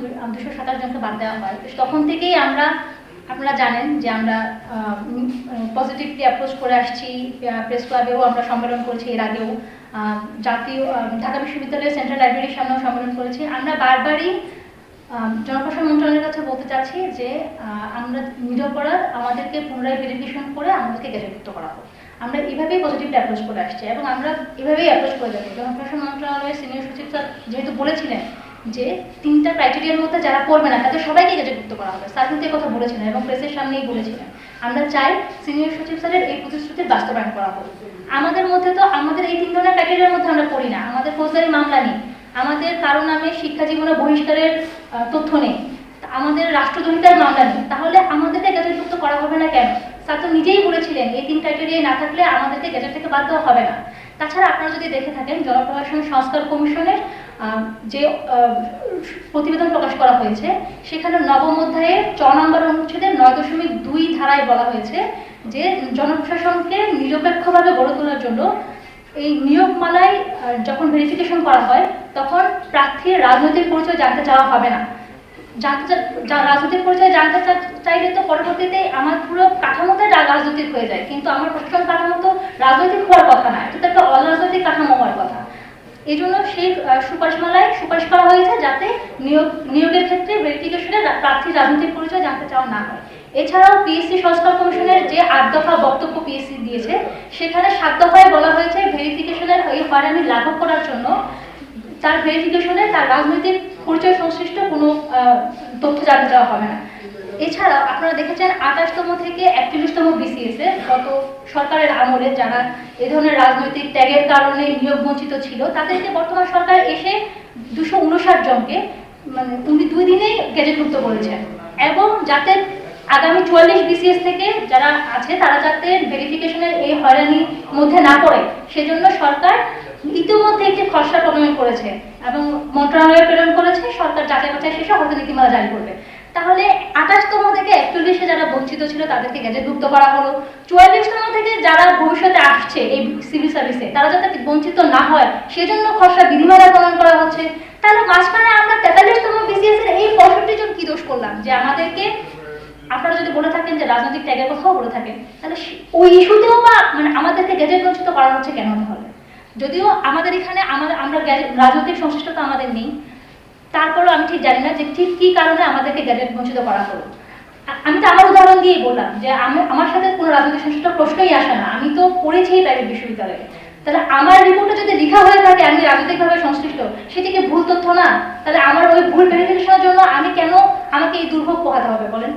227 জনকে বাদ দেওয়া হয়। তখন থেকেই আপনারা জানেন যে আমরা পজিটিভলি অ্যাপ্রোচ করে আসছি। প্রেস ক্লাবেও আমরা সম্মেলন করেছি, এর আগেও জাতীয় ঢাকা বিশ্ববিদ্যালয়ের সেন্ট্রাল লাইব্রেরির সামনেও সম্মেলন করেছি। আমরা বারবারই জনপ্রশাসন মন্ত্রণালয়ের কাছে বলতে চাচ্ছি যে আমরা নিরপরাধ, আমাদেরকে পুনরায় ভেরিফিকেশন করে আমাদেরকে গেজেটভুক্ত করা হোক। আমরা এভাবেই পজিটিভলি অ্যাপ্রোচ করে আসছি এবং আমরা এভাবেই অ্যাপ্রোচ করে যাবো। জনপ্রশাসন মন্ত্রণালয়ের সিনিয়র সচিব স্যার যেহেতু বলেছিলেন যে 3টা ক্রাইটেরিয়ার মধ্যে যারা পড়বে না তাদের সবাইকে গেজেটভুক্ত করা হবে, স্যার কিন্তু এই কথা বলেছিলেন এবং প্রেসের সামনেই বলেছিলেন। আমরা চাই সিনিয়র সচিব স্যারের এই প্রতিশ্রুতির বাস্তবায়ন করা হোক। আমাদের মধ্যে তো আমাদের এই 3 ধরনের ক্রাইটেরিয়ার মধ্যে আমরা পড়ি না, আমাদের ফৌজদারি মামলা নেই, আমাদের কারো নামে শিক্ষা জীবনে বহিষ্কারের তথ্য নেই, আমাদের রাষ্ট্রদ্রোহিতার মামলা নেই, তাহলে আমাদেরকে গেজেটভুক্ত করা হবে না কেন? স্যার তো নিজেই বলেছিলেন এই 3 ক্রাইটেরিয়া না থাকলে আমাদেরকে গেজেট থেকে বাদ দেওয়া হবে না। তাছাড়া আপনারা যদি দেখে থাকেন জনপ্রশাসন সংস্কার কমিশনের যে প্রতিবেদন প্রকাশ করা হয়েছে সেখানে 9ম অধ্যায়ের 4 নম্বর অনুচ্ছেদের 9.2 ধারায় বলা হয়েছে যে জনপ্রশাসনকে নিরপেক্ষভাবে গড়ে তোলার জন্য এই নিয়োগমালায় যখন ভেরিফিকেশন করা হয় তখন প্রার্থীর রাজনৈতিক পরিচয় জানতে চাওয়া হবে না। রাজনৈতিক পরিচয় জানতে চাইলে তো পরবর্তীতে আমার পুরো কাঠামোতে রাজনৈতিক হয়ে যায়, কিন্তু আমার প্রশাসন কাঠামো তো রাজনৈতিক হওয়ার কথা না, এটা তো একটা অরাজনৈতিক কাঠামো হওয়ার কথা। এই জন্য সেই সুপারিশমালায় সুপারিশ করা হয়েছে যাতে নিয়োগের ক্ষেত্রে ভেরিফিকেশনে প্রার্থীর রাজনৈতিক পরিচয় জানতে চাওয়া না হয়। এছাড়াও পিএসসি সংস্কার কমিশনের যে 8 দফা বক্তব্য পিএসসি দিয়েছে সেখানে 7 দফায় বলা হয়েছে ভেরিফিকেশনের এই হয়রানি লাঘব করার জন্য তার ভেরিফিকেশনে তার রাজনৈতিক পরিচয় সংশ্লিষ্ট কোনো তথ্য জানতে চাওয়া হবে না। এছাড়াও আপনারা দেখেছেন 28তম থেকে 41তম বিসিএস এ গত সরকারের আমলে যারা এ ধরনের রাজনৈতিক ট্যাগের কারণে নিয়োগ বঞ্চিত ছিল তাদেরকে বর্তমান সরকার এসে 259 জনকে মানে 2 দিনেই গেজেটভুক্ত করেছেন এবং যাতে আগামী 44 বিসিএস থেকে যারা আছে তারা যাতে ভেরিফিকেশনের এই হয়রানির মধ্যে না পড়ে সেজন্য সরকার ইতিমধ্যে একটি খসড়া প্রণয়ন করেছে এবং মন্ত্রণালয়ে প্রেরণ করেছে। সরকার যাচাই বাছাই শেষে হয়তো নীতিমালা জারি করবে। তাহলে 28তম থেকে 41-এ যারা বঞ্চিত ছিল তাদেরকে গেজেটভুক্ত করা হলো। 44তম থেকে যারা ভবিষ্যতে আসছে এই সিভিল সার্ভিসে তারা যাতে বঞ্চিত না হয় সেজন্য খসড়া বিধিমালা প্রণয়ন করা হচ্ছে। তাহলে মাঝখানে আমরা 43তম বিসিএস এর এই 65 জন কি দোষ করলাম যে আমাদেরকে, আপনারা যদি বলে থাকেন যে রাজনৈতিক ট্যাগের কথাও বলে থাকেন তাহলে ওই ইস্যুতেও বা মানে আমাদেরকে গেজেট বঞ্চিত করা হচ্ছে কেন? তাহলে যদিও আমাদের এখানে আমরা রাজনৈতিক সংশ্লিষ্টতা আমাদের নেই, তারপরেও আমি ঠিক জানি না যে ঠিক কী কারণে আমাদেরকে গেজেট বঞ্চিত করা হলো। আমি তো আমার উদাহরণ দিয়েই বললাম যে আমার সাথে কোনো রাজনৈতিক সংশ্লিষ্ট প্রশ্নই আসে না, আমি তো পড়েছি প্রাইভেট বিশ্ববিদ্যালয়ে। তাহলে আমার রিপোর্টে যদি লেখা হয়ে থাকে আমি রাজনৈতিকভাবে সংশ্লিষ্ট, সেটি কি ভুল তথ্য না? তাহলে আমার ওই ভুল ভেরিফিকেশনের জন্য আমাকে এই দুর্ভোগ পোহাতে হবে বলেন?